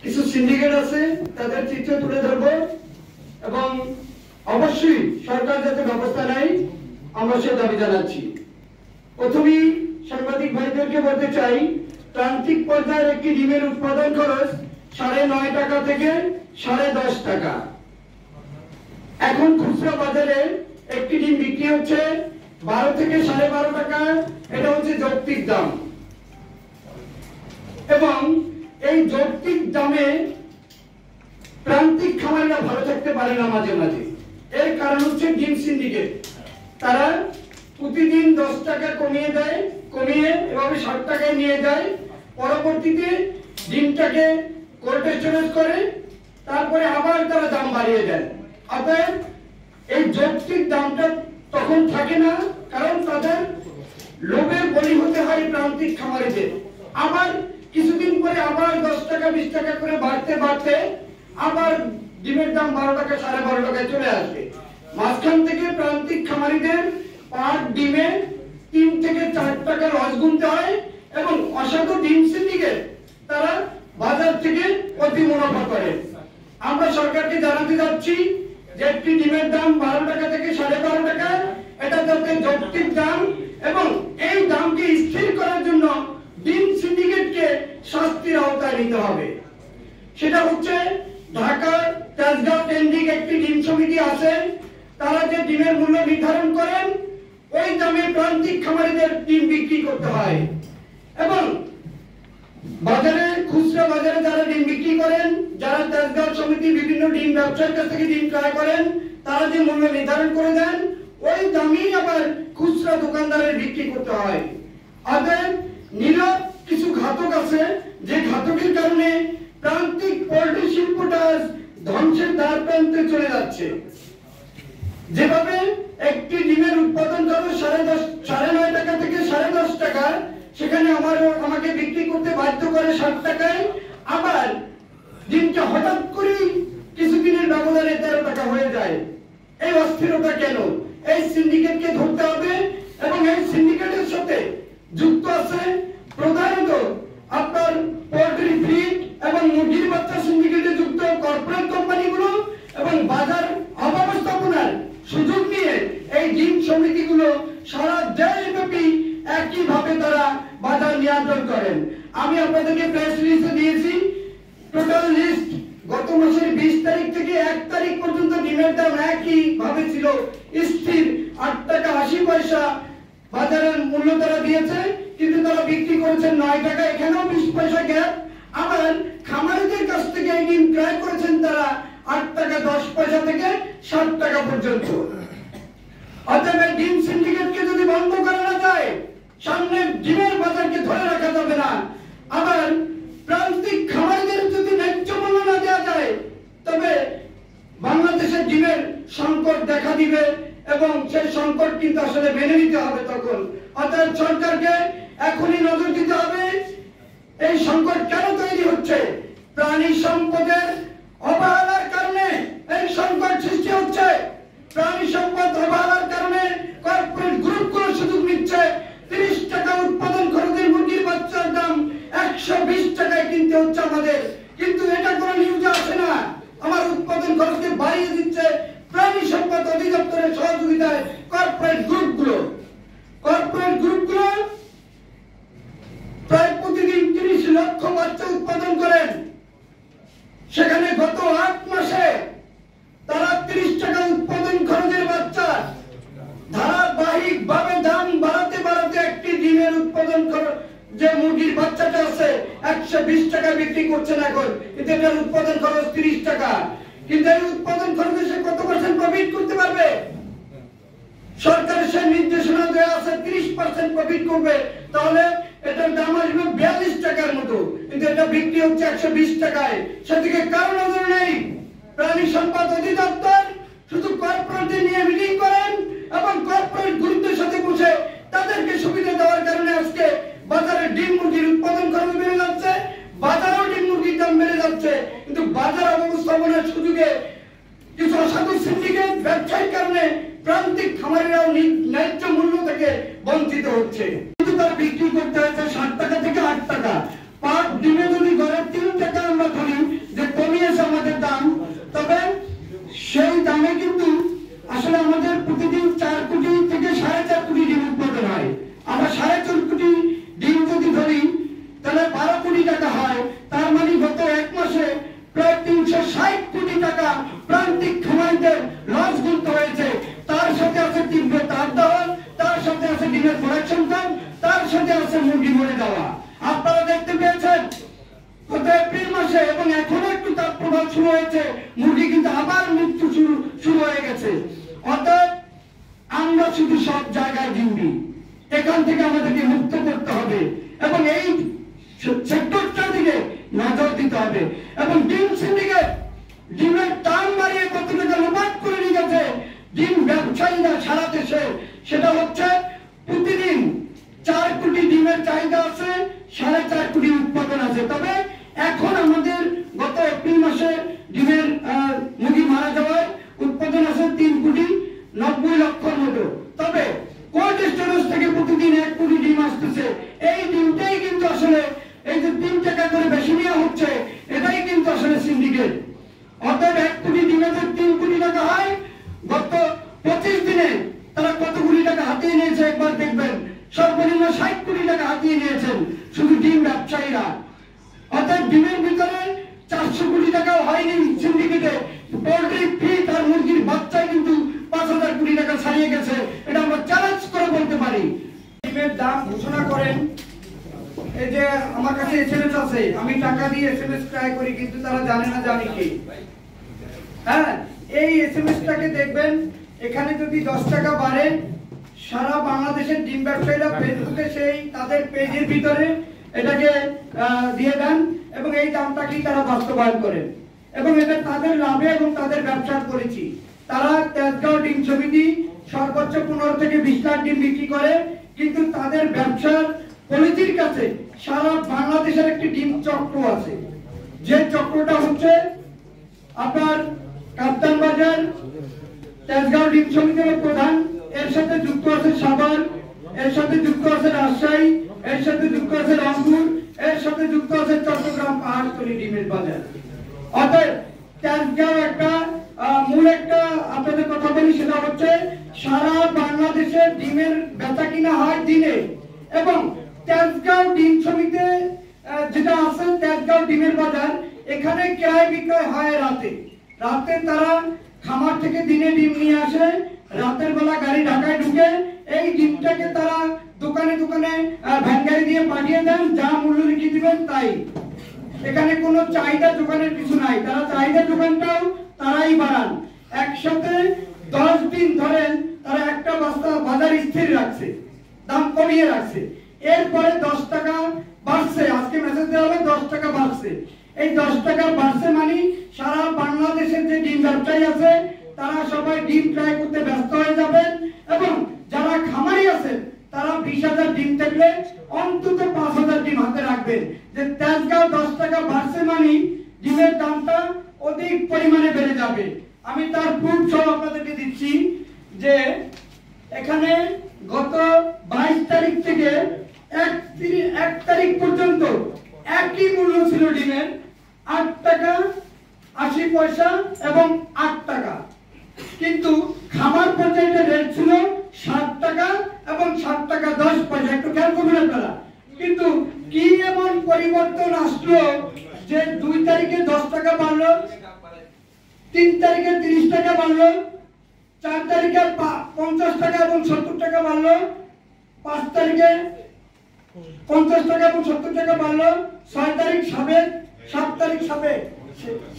কিছু সিন্ডিকেট আছে তাদের চিত্র তুলে ধরবো এবং অবশ্যই সরকার যাতে ব্যবস্থা নেয় আমরা সে দাবি জানাচ্ছি। প্রথমেই সাংবাদিক ভাইদেরকে বলতে চাই, প্রান্তিক পর্যায়ের একটি ডিমের উৎপাদন খরচ 9.5 টাকা থেকে 10.5 টাকা। এখন খুচরা বাজারে একটি ডিম বিক্রি হচ্ছে 12 থেকে 12.5 টাকা। এটা হচ্ছে যৌক্তিক দাম এবং এই যৌক্তিক দামে প্রান্তিক খামারিরা ভালো থাকতে পারে না মাঝে মাঝে। এর কারণ হচ্ছে ডিম সিন্ডিকেট। তারা প্রতিদিন 10 টাকা কমিয়ে দেয়, কমিয়ে এভাবে 60 টাকায় নিয়ে যায়। পরবর্তীতে ডিমটাকে কোল্ড স্টোরেজ করে তারপরে আবার তারা দাম বাড়িয়ে দেয়। অতএব এই যৌক্তিক দামটা তখন থাকে না, কারণ তাদের লোভের বলি হতে হয় প্রান্তিক খামারিদের। আবার কিছুদিন পরে আবার 10 টাকা 20 টাকা করে বাড়তে বাড়তে আবার ডিমের দাম 12 টাকা 12.5 টাকায় চলে আসবে। মাঝখান থেকে প্রান্তিক খামারিদের পার ডিমে 3 থেকে 4 টাকা লস গুনতে হয় এবং অসাধু ডিম সিন্ডিকেট তারা বাজার থেকে অতি মুনাফা করে। আমরা সরকারকে জানাতে যাচ্ছি যে একটি ডিমের দাম 12 টাকা থেকে 12.5 টাকা, এটা যাতে যৌক্তিক দাম এবং এই দামকে স্থির করার জন্য ডিম সিন্ডিকেটকে শাস্তির আওতায় নিতে হবে। সেটা হচ্ছে ঢাকা তেজগাঁও কেন্দ্রিক একটি ডিম সমিতি আছে, তারা যে ডিমের মূল্য নির্ধারণ করেন ওই দামে প্রান্তিক খামারিদের ডিম বিক্রি করতে হয় এবং বাজারে খুচরা বাজারে যারা ডিম বিক্রি করেন, যারা তেজগাঁও সমিতি বিভিন্ন ডিম ব্যবসায়ীর কাছ থেকে ডিম ক্রয় করেন, তারা যে মূল্য নির্ধারণ করে দেন ওই দামই আবার খুচরা দোকানদারের বিক্রি করতে হয়। অতএব নীরব কিছু ঘাতক আছে যে ঘাতকের কারণে প্রান্তিক পোল্ট্রি শিল্পটা ধ্বংসের দ্বার প্রান্তে চলে যাচ্ছে। যেভাবে একটি ডিমের উৎপাদন খরচ 9.5 টাকা থেকে 10.5 টাকা, সেখানে আমাকে বিক্রি করতে বাধ্য করে 60 টাকায়, আবার ডিমটা হঠাৎ করে কিছুদিনের ব্যবধানে 13 টাকা হয়ে যায়। এই অস্থিরতা কেন? এই সিন্ডিকেটকে ধরতে হবে এবং এই সিন্ডিকেটের সাথে যুক্ত আছে প্রধানত আপনার পোল্ট্রি ফিড এবং মুরগির বাচ্চা সিন্ডিকেটে যুক্ত কর্পোরেট কোম্পানিগুলো এবং বাজার অব্যবস্থাপনার সুযোগ নিয়ে এই ডিম সমিতিগুলো সারা দেশব্যাপী একইভাবে তারা বাজার নিয়ন্ত্রণ করেন। আমি আপনাদেরকে প্রেস রিলিজে দিয়েছি টোটাল লিস্ট। গত মাসের 20 তারিখ থেকে 1 তারিখ পর্যন্ত ডিমের দাম একই ভাবে ছিল স্থির 8 টাকা 80 পয়সা বাজারের মূল্য তারা দিয়েছে, কিন্তু তারা বিক্রি করেছেন 9 টাকা, এখানেও 20 পয়সা গ্যাপ। আবার খামারিদের কাছ থেকে এই ডিম ক্রয় করেছেন তারা 8 টাকা 10 পয়সা থেকে 60 টাকা পর্যন্ত। অতএব ডিম সিন্ডিকেটকে যদি বন্ধ করা না যায়, সামনে ডিমের বাজারকে ধরে রাখা যাবে না। আবার প্রান্তিক খামারিদের যদি ন্যায্য মূল্য না দেওয়া যায়, তবে বাংলাদেশের ডিমের সংকট দেখা দিবে এবং সেই সংকট কিন্তু আসলে মেনে নিতে হবে তখন। অতএব সরকারকে এখনই নজর দিতে হবে এই সংকট কেন তৈরি হচ্ছে। প্রাণী সম্পদের অবহেলার কারণে এই সংকট সৃষ্টি হচ্ছে। প্রাণী সম্পদ অবহেলার কারণে কর্পোরেট গ্রুপগুলো সুযোগ নিচ্ছে। 30 টাকা উৎপাদন খরচের মুরগির বাচ্চার দাম 120 টাকায় কিনতে হচ্ছে আমাদের, কিন্তু এটা কোনো নিউজে আসে না। আমার উৎপাদন খরচকে বাড়িয়ে দিচ্ছে প্রাণী সম্পদ অধিদপ্তরের সহযোগিতায় কর্পোরেট গ্রুপগুলো। প্রায় প্রতিদিন 30 লক্ষ বাচ্চা উৎপাদন করেন। সেখানে গত 8 মাসে তারা 30 টাকা উৎপাদন খরচের বাচ্চা ধারাবাহিক ভাবে দাম বাড়াতে বাড়াতে একটি ডিমের উৎপাদন খরচ যে মুরগির বাচ্চাটা আছে 120 টাকা বিক্রি করছেন এখন, কিন্তু এটার উৎপাদন খরচ 30 টাকা। কিন্তু এই উৎপাদন খরচে সে কত % প্রফিট করতে পারবে? সরকারের সে নির্দেশনা দেওয়া আছে 30% প্রফিট করবে, তাহলে এটার দাম আসবে 42 টাকার মতো, কিন্তু এটা বিক্রি হচ্ছে 120 টাকায়। সেদিকে কারো নজর নেই। প্রাণী সম্পদ অধিদপ্তর শুধু কর্পোরেটদের নিয়ে মিটিং করেন এবং কর্পোরেট গ্রুপদের সাথে বসে তাদেরকে সুবিধা দেওয়ার কারণে আজকে বাজারে ডিম মুরগির উৎপাদন খরচ বেড়ে যাচ্ছে, বাজারেও ডিম মুরগির দাম বেড়ে যাচ্ছে। কিন্তু বাজার অবস্থাপনার সুযোগে কিছু অসাধু সিন্ডিকেট ব্যবসায়ীর কারণে প্রান্তিক খামারিরাও ন্যায্য মূল্য থেকে বঞ্চিত হচ্ছে। কিন্তু তার বিক্রি করতে হচ্ছে 60 টাকা থেকে 8 টাকা। পার ডিমে যদি গড়ে 3 টাকা আমরা ধরি, শুরু হয়েছে, মুরগি কিন্তু আবার মৃত্যু শুরু হয়ে গেছে। অতএব আমরা শুধু সব জায়গায় ডিম দিই, এখান থেকে আমাদেরকে মুক্ত করতে হবে এবং এই সেক্টরটার দিকে নজর দিতে হবে। এবং ডিম সিন্ডিকেট ডিমের দাম বাড়িয়ে কত টাকা লোপাট করে নিয়ে গেছে ডিম ব্যবসায়ীরা সারা দেশে, সেটা হচ্ছে প্রতিদিন 4 কোটি ডিমের চাহিদা আছে, 4.5 কোটি উৎপাদন আছে। তবে এখন আমাদের গত এপ্রিল মাসে ডিমের মুরগি মারা যাওয়ার উৎপাদন আছে 3,90,00,000 মতো। তবে কোল্ড স্টোরেজ থেকে প্রতিদিন 1 কোটি ডিম আসতেছে। এই ডিমটাই কিন্তু আসলে এই যে 3 টাকা করে বেশি নেওয়া হচ্ছে, এটাই কিন্তু আসলে সিন্ডিকেট। অর্থাৎ 1 কোটি ডিমে 3 কোটি টাকা হয়, গত 25 দিনে তারা কত কোটি টাকা হাতিয়ে নিয়েছে একবার দেখবেন। সর্বনিম্ন 60 কোটি টাকা হাতিয়ে নিয়েছেন শুধু ডিম ব্যবসায়ীরা। অর্থাৎ ডিমের ভিতরে 400 কোটি টাকাও হয়নি সিন্ডিকেটে। পোল্ট্রি ফিড আর মুরগির বাচ্চায় কিন্তু 5,000 কোটি টাকা ছাড়িয়ে গেছে। এটা আমরা চ্যালেঞ্জ করে বলতে পারি। ডিমের দাম ঘোষণা করেন, এই যে আমার কাছে এসএমএস আছে, আমি টাকা দিয়ে এসএমএস ক্রয় করি, কিন্তু তারা জানে না যে আমি কে। হ্যাঁ, এই এসএমএসটাকে দেখবেন, এখানে যদি 10 টাকা বাড়ে, সারা বাংলাদেশের ডিম ব্যবসায়ীরা ফেসবুকে সেই তাদের পেজের ভিতরে এটাকে দিয়ে দেন এবং এই দামটাকেই তারা বাস্তবায়ন করেন এবং এটা তাদের লাভে এবং তাদের ব্যবসার করেছি। তারা তেজগাঁও ডিম সমিতি সর্বোচ্চ 15 থেকে 20 লাখ ডিম বিক্রি করে, কিন্তু তাদের ব্যবসার পলিসির কাছে সারা বাংলাদেশের একটি ডিম চক্র আছে। যে চক্রটা হচ্ছে আপনার কাপ্তান বাজার তেজগাঁও ডিম সমিতির প্রধান, এর সাথে যুক্ত আছে সাভার, এর সাথে যুক্ত আছে রাজশাহী, এর সাথে যুক্ত আছে রংপুর, এর সাথে যুক্ত আছে চট্টগ্রাম পাহাড়তলী ডিমের বাজার। অতএব তেজগাঁও একটা মূল একটা আপনাদের কথা বলি, সেটা হচ্ছে সারা বাংলাদেশে ডিমের বেচা কিনা হয় দিনে এবং তেজগাঁও ডিম সমিতি যেটা আছে তেজগাঁও ডিমের বাজার, এখানে ক্রয় বিক্রয় হয় রাতে। রাতে তারা খামার থেকে দিনে ডিম নিয়ে আসে, রাতের বেলা গাড়ি ঢাকায় ঢুকে এই ডিমটাকে তারা দোকানে দোকানে ভ্যান গাড়ি দিয়ে পাঠিয়ে দেন, যা মূল্য লিখে দিবেন তাই। এখানে কোনো চাহিদা দোকানের কিছু নাই, তারা চাহিদা দোকানটাও তারাই বাড়ান। একসাথে 10 দিন ধরে তারা একটা বস্তা বাজার স্থির রাখছে, দাম কমিয়ে রাখছে। এরপরে 10 টাকা বাড়ছে, আজকে মেসেজ দেওয়া হলো 10 টাকা বাড়ছে। এই 10 টাকা বাড়ছে মানে সারা বাংলাদেশের যে ডিম ব্যবসায়ী আছে তারা সবাই ডিম ক্রয় করতে ব্যস্ত হয়ে যাবেন এবং যারা খামারি আছেন তারা 20,000 ডিম থাকলে অন্তত 5,000 ডিম হাতে রাখবেন। যে তেজগাঁও 10 টাকা বাড়ছে মানে ডিমের দামটা অধিক পরিমাণে বেড়ে যাবে। আমি তার প্রুফ সহ আপনাদেরকে দিচ্ছি যে এখানে গত 22 তারিখ থেকে 1 তারিখ পর্যন্ত একই মূল্য ছিল ডিমের, 8 টাকা 80 পয়সা এবং 8 টাকা, কিন্তু খামার পর্যায়ে রেট ছিল 7 টাকা এবং 7 টাকা 10 পয়সা। একটু খেয়াল করবেন আপনারা। কিন্তু কি এমন পরিবর্তন আসলো যে 2 তারিখে 10 টাকা বাড়লো, 3 তারিখে 30 টাকা বাড়লো, 4 তারিখে 50 টাকা এবং 70 টাকা বাড়লো, 5 তারিখে 50 টাকা এবং 70 টাকা বাড়লো, 6 তারিখ সাবেক, 7 তারিখ সাবেক।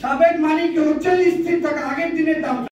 সাবেক মানে কি হচ্ছে স্থির টাকা, আগের দিনের দাম।